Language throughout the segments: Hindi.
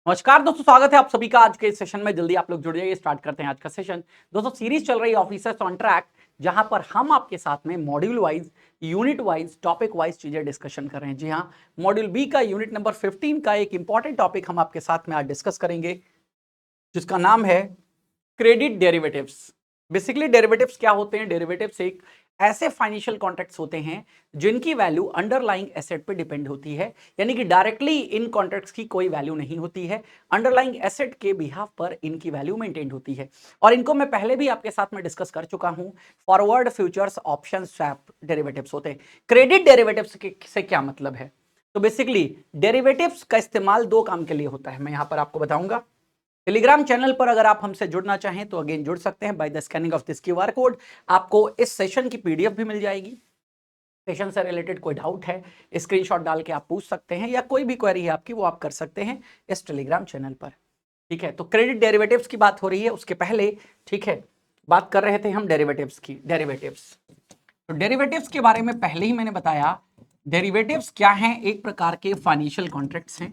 नमस्कार दोस्तों, स्वागत है आप सभी का आज के सेशन में। जल्दी आप लोग जुड़ जाइए, स्टार्ट करते हैं आज का सेशन। दोस्तों सीरीज चल रही है ऑफिसर्स ऑन ट्रैक, जहां पर हम आपके साथ में module wise, unit wise, topic wise चीजें डिस्कशन कर रहे हैं। जी हाँ, मॉड्यूल बी का यूनिट नंबर 15 का एक इंपॉर्टेंट टॉपिक हम आपके साथ में आज डिस्कस करेंगे, जिसका नाम है क्रेडिट डेरिवेटिव्स। बेसिकली डेरिवेटिव्स क्या होते हैं? डेरिवेटिव्स एक ऐसे फाइनेंशियल कॉन्ट्रैक्ट्स होते हैं जिनकी वैल्यू अंडरलाइंग एसेट पे डिपेंड होती है, यानी कि डायरेक्टली इन कॉन्ट्रैक्ट्स की कोई वैल्यू नहीं होती है, अंडरलाइंग एसेट के बिहाफ पर इनकी वैल्यू मेंटेन होती है। और इनको मैं पहले भी आपके साथ में डिस्कस कर चुका हूं। Forward, futures, option, swap derivatives होते हैं। क्रेडिट डेरिवेटिव्स से क्या मतलब है? तो बेसिकली डेरिवेटिव्स का इस्तेमाल दो काम के लिए होता है, मैं यहां पर आपको बताऊंगा। टेलीग्राम चैनल पर अगर आप हमसे जुड़ना चाहें तो अगेन जुड़ सकते हैं by the scanning of this QR code. आपको इस सेशन की PDF भी मिल जाएगी। सेशन से रिलेटेड कोई डाउट है, स्क्रीनशॉट डाल के आप पूछ सकते हैं, या कोई भी क्वेरी है आपकी वो आप कर सकते हैं इस टेलीग्राम चैनल पर। ठीक है, तो क्रेडिट डेरिवेटिव्स की बात हो रही है, उसके पहले ठीक है बात कर रहे थे हम डेरिवेटिव्स की। डेरिवेटिव्स, तो डेरिवेटिव्स के बारे में पहले ही मैंने बताया। डेरिवेटिव्स क्या हैं? एक प्रकार के फाइनेंशियल कॉन्ट्रैक्ट्स हैं।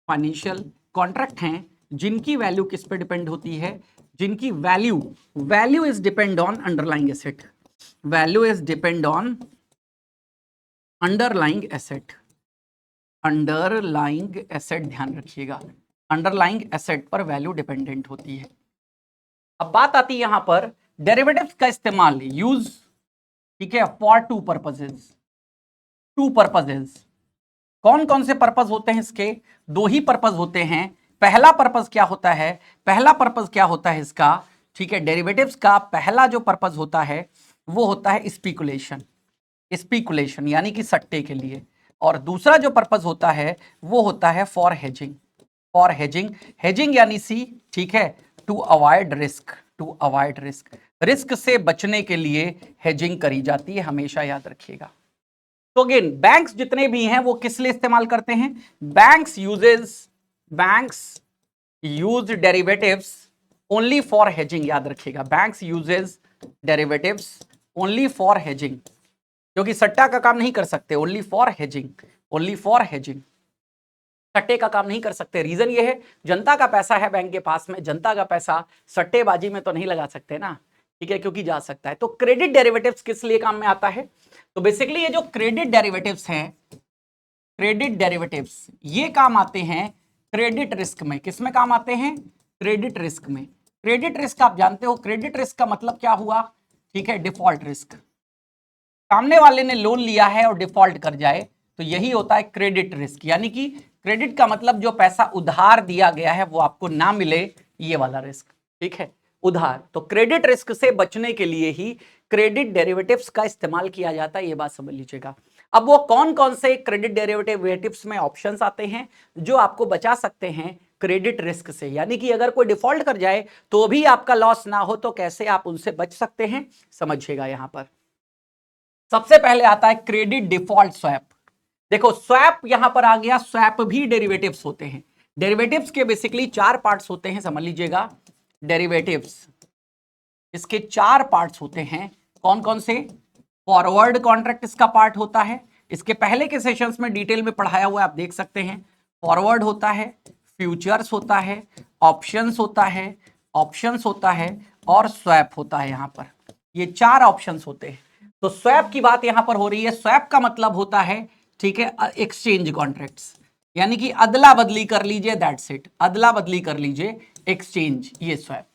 फाइनेंशियल कॉन्ट्रैक्ट हैं जिनकी वैल्यू किस पे डिपेंड होती है? जिनकी value is depend on underlying asset. Value is depend on underlying asset. Underlying asset, ध्यान रखिएगा, अंडरलाइंग एसेट पर वैल्यू डिपेंडेंट होती है। अब बात आती है यहां पर डेरिवेटिव्स का इस्तेमाल, यूज, ठीक है, for to purposes. To purposes, कौन कौन से पर्पस होते हैं इसके? दो ही पर्पस होते हैं। पहला पर्पस क्या होता है? पहला पर्पस क्या होता है इसका? ठीक है, डेरिवेटिव्स का पहला जो पर्पस होता है वो होता है स्पीकुलेशन। स्पीकुलेशन यानी कि सट्टे के लिए। और दूसरा जो पर्पस होता है वो होता है for hedging. For hedging, hedging यानी सी, ठीक है, to avoid risk. To avoid risk, risk से बचने के लिए हेजिंग करी जाती है, हमेशा याद रखिएगा। तो अगेन बैंक्स जितने भी हैं वो किस लिए इस्तेमाल करते हैं? Banks use derivatives only for hedging, याद रखिएगा। Banks uses derivatives only for hedging, क्योंकि सट्टा का काम नहीं कर सकते। Only for hedging, only for hedging, सट्टे का काम नहीं कर सकते। रीजन ये है, जनता का पैसा है बैंक के पास में, जनता का पैसा सट्टेबाजी में तो नहीं लगा सकते ना, ठीक है, क्योंकि जा सकता है। तो क्रेडिट डेरिवेटिव्स किस लिए काम में आता है? तो बेसिकली ये जो क्रेडिट डेरिवेटिव्स हैं, क्रेडिट डेरिवेटिव्स ये काम आते हैं क्रेडिट रिस्क में। किस में काम आते हैं? क्रेडिट रिस्क में। क्रेडिट रिस्क आप जानते हो, क्रेडिट रिस्क का मतलब क्या हुआ? ठीक है, डिफॉल्ट रिस्क। सामने वाले ने लोन लिया है और डिफॉल्ट कर जाए तो यही होता है क्रेडिट रिस्क। यानी कि क्रेडिट का मतलब जो पैसा उधार दिया गया है वो आपको ना मिले, ये वाला रिस्क, ठीक है, उधार। तो क्रेडिट रिस्क से बचने के लिए ही क्रेडिट डेरिवेटिव्स का इस्तेमाल किया जाता है, ये बात समझ लीजिएगा। अब वो कौन कौन से क्रेडिट डेरिवेटिव्स में ऑप्शंस आते हैं जो आपको बचा सकते हैं क्रेडिट रिस्क से? यानी कि अगर कोई डिफॉल्ट कर जाए तो भी आपका लॉस ना हो, तो कैसे आप उनसे बच सकते हैं, समझिएगा। यहां पर सबसे पहले आता है क्रेडिट डिफॉल्ट स्वैप। देखो स्वैप यहां पर आ गया, स्वैप भी डेरिवेटिव्स होते हैं। डेरिवेटिव्स के बेसिकली चार पार्ट्स होते हैं, समझ लीजिएगा। डेरिवेटिव्स, इसके चार पार्ट्स होते हैं। कौन कौन से? फॉरवर्ड कॉन्ट्रैक्ट इसका पार्ट होता है, इसके पहले के सेशंस में डिटेल में पढ़ाया हुआ है, आप देख सकते हैं। फॉरवर्ड होता है, फ्यूचर्स होता है, ऑप्शंस होता है, ऑप्शंस होता है, और स्वैप होता है। यहां पर ये चार ऑप्शंस होते हैं। तो स्वैप की बात यहां पर हो रही है। स्वैप का मतलब होता है, ठीक है, एक्सचेंज कॉन्ट्रैक्ट्स, यानी कि अदला बदली कर लीजिए, दैट्स इट, अदला बदली कर लीजिए, एक्सचेंज, ये स्वैप।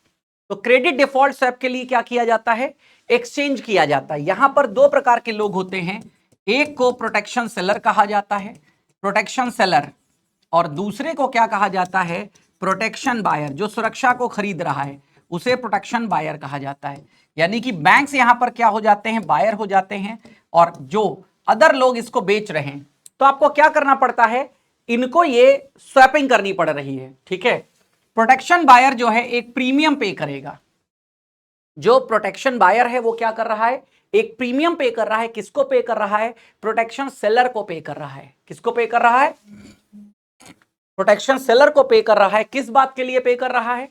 तो क्रेडिट डिफॉल्ट स्वैप के लिए क्या किया जाता है? एक्सचेंज किया जाता है। यहां पर दो प्रकार के लोग होते हैं, एक को प्रोटेक्शन सेलर कहा जाता है, प्रोटेक्शन सेलर, और दूसरे को क्या कहा जाता है? Protection buyer. जो सुरक्षा को खरीद रहा है उसे प्रोटेक्शन बायर कहा जाता है। यानी कि बैंक्स यहां पर क्या हो जाते हैं? बायर हो जाते हैं, और जो अदर लोग इसको बेच रहे हैं, तो आपको क्या करना पड़ता है? इनको ये स्वैपिंग करनी पड़ रही है, ठीक है। प्रोटेक्शन बायर जो है एक प्रीमियम पे करेगा। जो प्रोटेक्शन बायर है वो क्या कर रहा है? एक प्रीमियम पे कर रहा है। किसको पे कर रहा है? प्रोटेक्शन सेलर को पे कर रहा है। किसको पे कर रहा है? प्रोटेक्शन सेलर को पे कर रहा है। किस बात के लिए पे कर रहा है?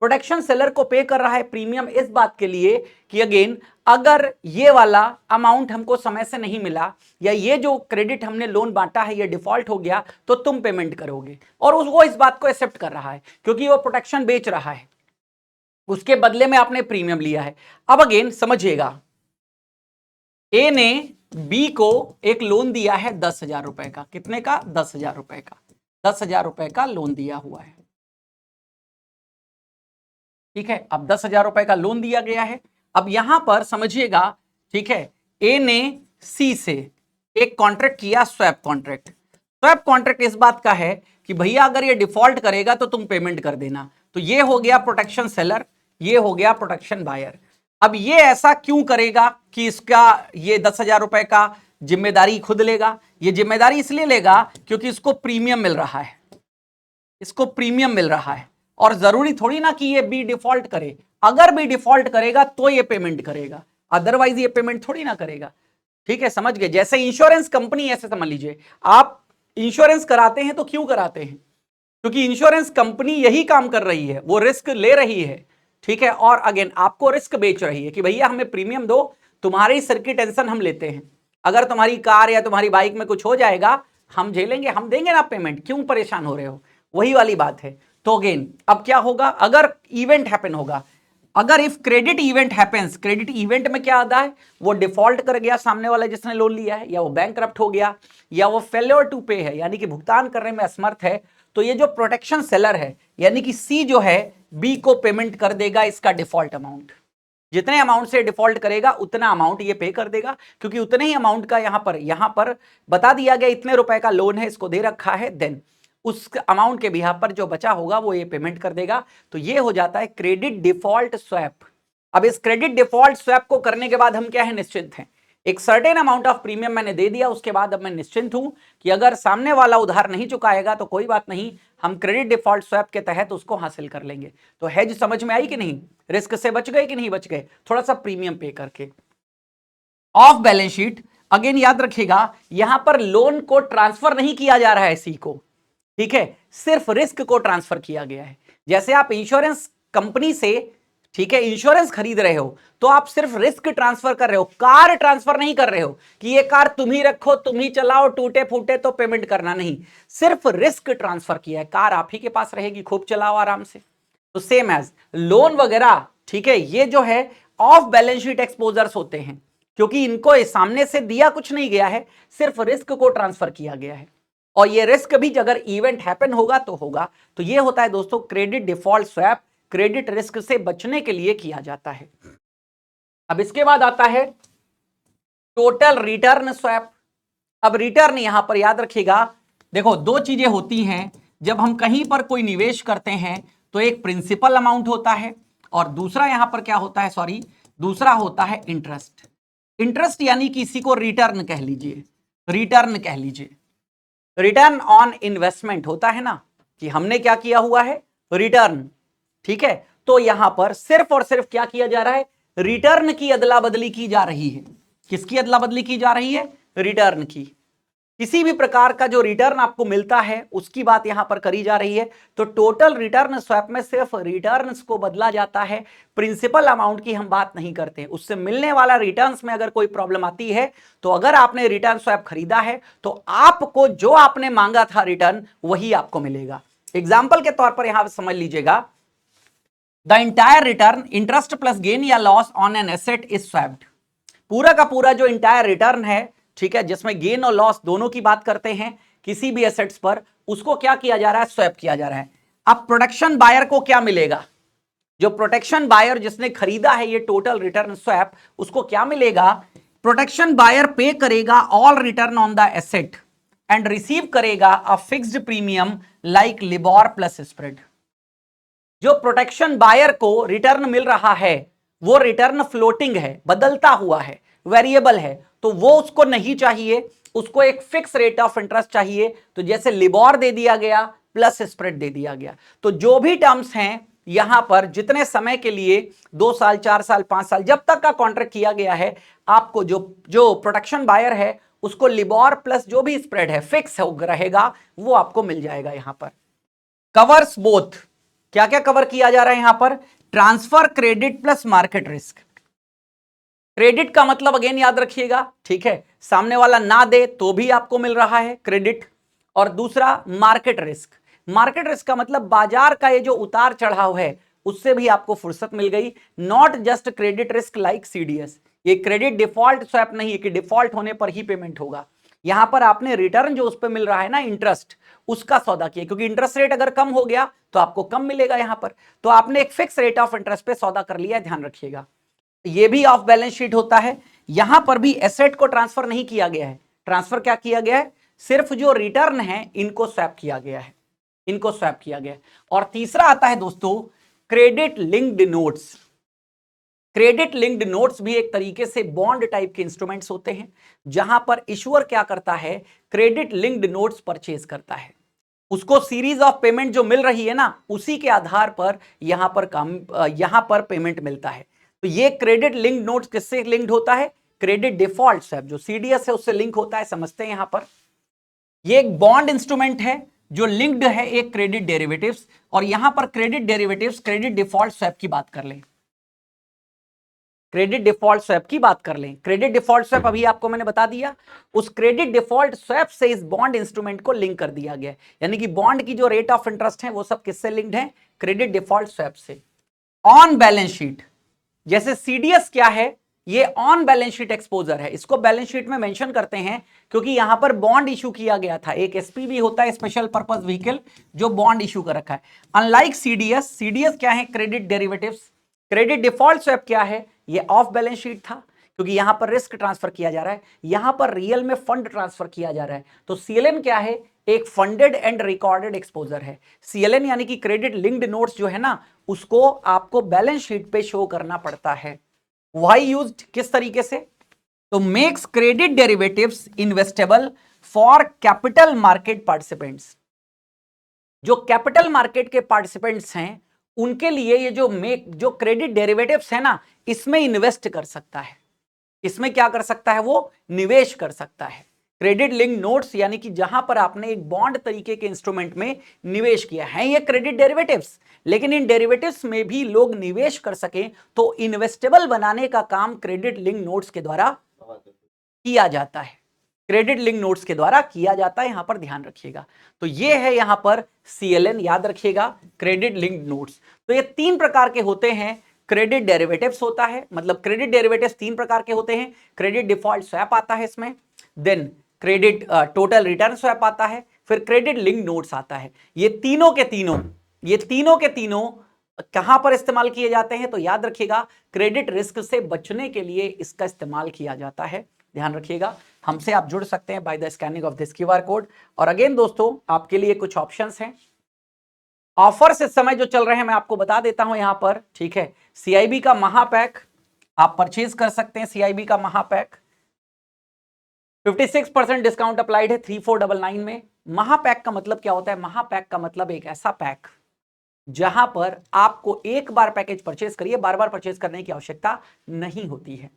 प्रोटेक्शन सेलर को पे कर रहा है प्रीमियम इस बात के लिए कि अगेन अगर ये वाला अमाउंट हमको समय से नहीं मिला या ये जो क्रेडिट हमने लोन बांटा है ये डिफॉल्ट हो गया तो तुम पेमेंट करोगे, और वो इस बात को एक्सेप्ट कर रहा है क्योंकि वो प्रोटेक्शन बेच रहा है, उसके बदले में आपने प्रीमियम लिया है। अब अगेन समझिएगा, ए ने बी को एक लोन दिया है 10,000 रुपए का। कितने का? 10,000 रुपए का। 10,000 रुपए का लोन दिया हुआ है, ठीक है। अब 10,000 रुपए का लोन दिया गया है। अब यहां पर समझिएगा, ठीक है, ए ने सी से एक कॉन्ट्रैक्ट किया, स्वैप कॉन्ट्रैक्ट। स्वैप कॉन्ट्रैक्ट इस बात का है कि भैया अगर ये डिफॉल्ट करेगा तो तुम पेमेंट कर देना। तो ये हो गया प्रोटेक्शन सेलर, ये हो गया प्रोटेक्शन बायर। अब ये ऐसा क्यों करेगा कि इसका ये 10,000 रुपए का जिम्मेदारी खुद लेगा? ये जिम्मेदारी इसलिए लेगा क्योंकि इसको प्रीमियम मिल रहा है, इसको प्रीमियम मिल रहा है, और जरूरी थोड़ी ना कि ये बी डिफॉल्ट करे। अगर बी डिफॉल्ट करेगा तो ये पेमेंट करेगा, अदरवाइज ये पेमेंट थोड़ी ना करेगा, ठीक है। समझ गए? जैसे इंश्योरेंस कंपनी, ऐसे समझ लीजिए, आप इंश्योरेंस कराते हैं तो क्यों कराते हैं? क्योंकि इंश्योरेंस कंपनी यही काम कर रही है, वो रिस्क ले रही है, ठीक है, और अगेन आपको रिस्क बेच रही है कि भैया हमें प्रीमियम दो, तुम्हारी सिर की टेंशन हम लेते हैं, अगर तुम्हारी कार या तुम्हारी बाइक में कुछ हो जाएगा हम झेलेंगे, हम देंगे ना पेमेंट, क्यों परेशान हो रहे हो? वही वाली बात है। तो अगेन अब क्या होगा, अगर इवेंट हैपन होगा, अगर if credit event happens, credit event में क्या आता है, वो डिफॉल्ट कर गया सामने वाला जिसने लोन लिया है, या वो बैंकरप्ट हो गया, या वो फेल्योर टू पे है यानी कि भुगतान करने में असमर्थ है, तो ये जो प्रोटेक्शन सेलर है यानी कि सी जो है बी को पेमेंट कर देगा इसका डिफॉल्ट अमाउंट। जितने अमाउंट से डिफॉल्ट करेगा उतना अमाउंट ये पे कर देगा, क्योंकि उतने ही अमाउंट का यहां पर बता दिया गया इतने रुपए का लोन है, इसको दे रखा है, देन उस अमाउंट के बिहाफ पर जो बचा होगा वो ये पेमेंट कर देगा। तो ये हो जाता है क्रेडिट डिफॉल्ट स्वैप। अब इस क्रेडिट डिफॉल्ट स्वैप को करने के बाद हम क्या है, निश्चिंत हैं। एक सर्टेन अमाउंट ऑफ प्रीमियम मैंने दे दिया, उसके बाद अब मैं निश्चिंत हूं कि अगर सामने वाला उधार नहीं चुकाएगा तो कोई बात नहीं, हम क्रेडिट डिफॉल्ट स्वैप के तहत उसको हासिल कर लेंगे। तो हेज समझ में आई कि नहीं? रिस्क से बच गए कि नहीं बच गए, थोड़ा सा प्रीमियम पे करके। ऑफ बैलेंस शीट, अगेन याद रखिएगा, यहां पर लोन को ट्रांसफर नहीं किया जा रहा है सी को, ठीक है, सिर्फ रिस्क को ट्रांसफर किया गया है। जैसे आप इंश्योरेंस कंपनी से, ठीक है, इंश्योरेंस खरीद रहे हो तो आप सिर्फ रिस्क ट्रांसफर कर रहे हो, कार ट्रांसफर नहीं कर रहे हो कि ये कार तुम ही रखो तुम ही चलाओ, टूटे फूटे तो पेमेंट करना नहीं, सिर्फ रिस्क ट्रांसफर किया है, कार आप ही के पास रहेगी, खूब चलाओ आराम से। तो सेम एज लोन वगैरह, ठीक है, ये जो है ऑफ बैलेंस शीट एक्सपोजर्स होते हैं, क्योंकि इनको सामने से दिया कुछ नहीं गया है, सिर्फ रिस्क को ट्रांसफर किया गया है, और ये रिस्क भी अगर इवेंट हैपन होगा तो होगा। तो ये होता है दोस्तों credit default swap, credit risk से बचने के लिए किया जाता है। अब इसके बाद आता है टोटल रिटर्न स्वैप। अब रिटर्न यहां पर याद रखिएगा, देखो दो चीजें होती हैं जब हम कहीं पर कोई निवेश करते हैं, तो एक प्रिंसिपल अमाउंट होता है और दूसरा यहां पर क्या होता है, सॉरी, दूसरा होता है इंटरेस्ट। इंटरेस्ट यानी कि इसी को रिटर्न कह लीजिए, रिटर्न कह लीजिए, रिटर्न ऑन इन्वेस्टमेंट होता है ना, कि हमने क्या किया हुआ है, रिटर्न, ठीक है। तो यहां पर सिर्फ और सिर्फ क्या किया जा रहा है, रिटर्न की अदला बदली की जा रही है। किसकी अदला बदली की जा रही है? रिटर्न की। किसी भी प्रकार का जो रिटर्न आपको मिलता है उसकी बात यहां पर करी जा रही है। तो टोटल रिटर्न स्वैप में सिर्फ रिटर्न्स को बदला जाता है, प्रिंसिपल अमाउंट की हम बात नहीं करते। उससे मिलने वाला रिटर्न्स में अगर कोई प्रॉब्लम आती है, तो अगर आपने रिटर्न स्वैप खरीदा है तो आपको जो आपने मांगा था रिटर्न वही आपको मिलेगा। एग्जाम्पल के तौर पर यहां समझ लीजिएगा, the entire return interest plus gain या loss on an asset is swapped. पूरा का पूरा जो इंटायर रिटर्न है, ठीक है, जिसमें गेन और लॉस दोनों की बात करते हैं किसी भी एसेट्स पर, उसको क्या किया जा रहा है, स्वैप किया जा रहा है। अब प्रोटेक्शन बायर को क्या मिलेगा, जो प्रोटेक्शन बायर जिसने खरीदा है ये टोटल रिटर्न स्वैप, उसको क्या मिलेगा, प्रोटेक्शन बायर पे करेगा all return on the asset and receive करेगा a fixed premium like LIBOR plus spread. जो प्रोटेक्शन बायर को रिटर्न मिल रहा है वो रिटर्न फ्लोटिंग है, बदलता हुआ है, वेरिएबल है, तो वो उसको नहीं चाहिए, उसको एक फिक्स रेट ऑफ इंटरेस्ट चाहिए। तो जैसे लिबॉर दे दिया गया प्लस स्प्रेड दे दिया गया। तो जो भी टर्म्स हैं यहां पर, जितने समय के लिए, 2 साल 4 साल 5 साल, जब तक का कॉन्ट्रैक्ट किया गया है, आपको जो प्रोटेक्शन बायर है उसको लिबॉर प्लस जो भी स्प्रेड है फिक्स रहेगा, वो आपको मिल जाएगा। यहां पर कवर्स बोथ, क्या क्या कवर किया जा रहा है यहां पर? Transfer credit plus market risk. Credit का मतलब अगेन याद रखिएगा, ठीक है, सामने वाला ना दे तो भी आपको मिल रहा है क्रेडिट। और दूसरा मार्केट रिस्क। मार्केट रिस्क का मतलब बाजार का ये जो उतार चढ़ाव है उससे भी आपको फुर्सत मिल गई। Not just credit risk like CDS, ये क्रेडिट डिफॉल्ट स्वैप नहीं है कि डिफॉल्ट होने पर ही पेमेंट होगा। यहां पर आपने रिटर्न जो उस पर मिल रहा है ना इंटरेस्ट, उसका सौदा किया, क्योंकि इंटरेस्ट रेट अगर कम हो गया तो आपको कम मिलेगा यहां पर। तो आपने एक फिक्स रेट ऑफ इंटरेस्ट पे सौदा कर लिया है, ध्यान रखिएगा। ये भी ऑफ बैलेंस शीट होता है। यहां पर भी एसेट को ट्रांसफर नहीं किया गया है। ट्रांसफर क्या किया गया है? सिर्फ जो रिटर्न है इनको स्वैप किया गया है, इनको स्वैप किया गया है। और तीसरा आता है दोस्तों credit linked notes. Credit linked notes भी एक तरीके से बॉन्ड टाइप के इंस्ट्रूमेंट्स होते हैं, जहां पर इशुअर क्या करता है? क्रेडिट लिंक्ड नोट्स परचेज करता है। उसको सीरीज ऑफ पेमेंट जो मिल रही है ना, उसी के आधार पर यहां पर पेमेंट मिलता है। तो ये क्रेडिट लिंक्ड नोट्स किससे लिंक्ड होता है? क्रेडिट डिफॉल्ट स्वैप जो सीडीएस है उससे लिंक होता है। समझते हैं यहां पर, ये एक बॉन्ड इंस्ट्रूमेंट है जो लिंक्ड है एक क्रेडिट डेरिवेटिव्स। और यहां पर credit derivatives credit default swap की बात कर लें, क्रेडिट डिफॉल्ट स्वैप की बात कर लें। क्रेडिट डिफॉल्ट स्वैप अभी आपको मैंने बता दिया, उस क्रेडिट डिफॉल्ट स्वैप से इस बॉन्ड इंस्ट्रूमेंट को लिंक कर दिया गया, यानी कि बॉन्ड की जो रेट ऑफ इंटरेस्ट है वो सब किससे लिंक्ड है? क्रेडिट डिफॉल्ट स्वैप से। ऑन बैलेंस शीट, जैसे सीडीएस क्या है? ये ऑन बैलेंस शीट एक्सपोजर है। इसको बैलेंस शीट में मेंशन करते हैं क्योंकि यहां पर बॉन्ड इशू किया गया था। एक एसपीवी होता है, स्पेशल पर्पस व्हीकल, जो बॉन्ड इशू कर रखा है। अनलाइक सीडीएस, सीडीएस क्या है? Credit derivatives. Credit default swap क्या है? ये ऑफ बैलेंस शीट था क्योंकि यहां पर रिस्क ट्रांसफर किया जा रहा है, यहां पर रियल में फंड ट्रांसफर किया जा रहा है। तो सीएलएन क्या है? एक फंडेड एंड रिकॉर्डेड एक्सपोजर है। सीएलएन यानी कि क्रेडिट लिंक्ड नोट्स जो है ना, उसको आपको बैलेंस शीट पे शो करना पड़ता है। वाई यूज्ड, किस तरीके से? तो makes credit derivatives investable for capital market participants. जो कैपिटल मार्केट के पार्टिसिपेंट्स हैं उनके लिए ये जो क्रेडिट डेरिवेटिव्स है ना, इसमें इन्वेस्ट कर सकता है। इसमें क्या कर सकता है? वो निवेश कर सकता है। क्रेडिट लिंक नोट्स यानी कि जहां पर आपने एक बॉन्ड तरीके के इंस्ट्रूमेंट में निवेश किया है, ये क्रेडिट डेरिवेटिव्स, लेकिन इन डेरिवेटिव्स में भी लोग निवेश कर सकें, तो इन्वेस्टेबल बनाने का काम क्रेडिट लिंक नोट्स के द्वारा किया जाता है। क्रेडिट लिंक नोट्स के द्वारा किया जाता है, यहां पर ध्यान रखिएगा। तो ये है यहां पर सीएलएन, याद रखिएगा, क्रेडिट लिंक नोट्स। तो ये तीन प्रकार के होते हैं। क्रेडिट डेरिवेटिव्स होता है, मतलब क्रेडिट डेरिवेटिव्स तीन प्रकार के होते हैं। क्रेडिट डिफॉल्ट स्वैप आता है इसमें, then credit total return swap आता है, फिर क्रेडिट लिंक नोट्स आता है। ये तीनों के तीनों कहां पर इस्तेमाल किए जाते हैं? तो याद रखिएगा, क्रेडिट रिस्क से बचने के लिए इसका इस्तेमाल किया जाता है, ध्यान रखिएगा। हमसे आप जुड़ सकते हैं by the scanning of this QR code. और अगेन दोस्तों, आपके लिए कुछ ऑप्शंस हैं। ऑफर्स इस समय जो चल रहे हैं मैं आपको बता देता हूं यहां पर, ठीक है। सीआईबी का महापैक आप परचेज कर सकते हैं। सीआईबी का महापैक 56% डिस्काउंट अप्लाइड है 3499 में। महापैक का मतलब क्या होता है? महापैक का मतलब एक ऐसा पैक जहां पर आपको एक बार पैकेज परचेज करिए, बार बार परचेज करने की आवश्यकता नहीं होती है।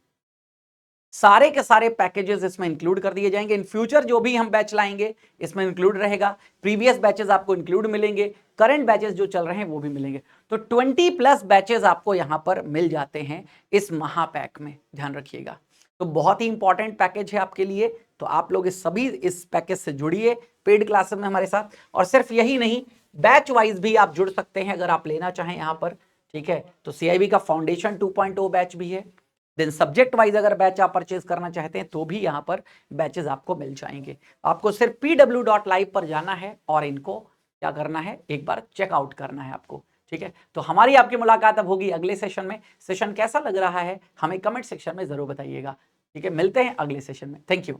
सारे के सारे पैकेजेस इसमें इंक्लूड कर दिए जाएंगे। इन फ्यूचर जो भी हम बैच लाएंगे इसमें इंक्लूड रहेगा। प्रीवियस बैचेस आपको इंक्लूड मिलेंगे, करंट बैचेस जो चल रहे हैं वो भी मिलेंगे। तो 20+ बैचेस आपको यहां पर मिल जाते हैं इस महापैक में, ध्यान रखिएगा। तो बहुत ही इंपॉर्टेंट पैकेज है आपके लिए। तो आप लोग इस पैकेज से जुड़िए पेड क्लासेस में हमारे साथ। और सिर्फ यही नहीं, बैच वाइज भी आप जुड़ सकते हैं अगर आप लेना चाहें यहां पर, ठीक है। तो सीआईबी का फाउंडेशन 2.0 बैच भी है। देन सब्जेक्ट वाइज अगर बैच आप परचेज करना चाहते हैं तो भी यहां पर बैचेस आपको मिल जाएंगे। आपको सिर्फ pw.live पर जाना है और इनको क्या करना है, एक बार चेकआउट करना है आपको, ठीक है। तो हमारी आपकी मुलाकात अब होगी अगले सेशन में। सेशन कैसा लग रहा है हमें कमेंट सेक्शन में जरूर बताइएगा, ठीक है। मिलते हैं अगले सेशन में। Thank you.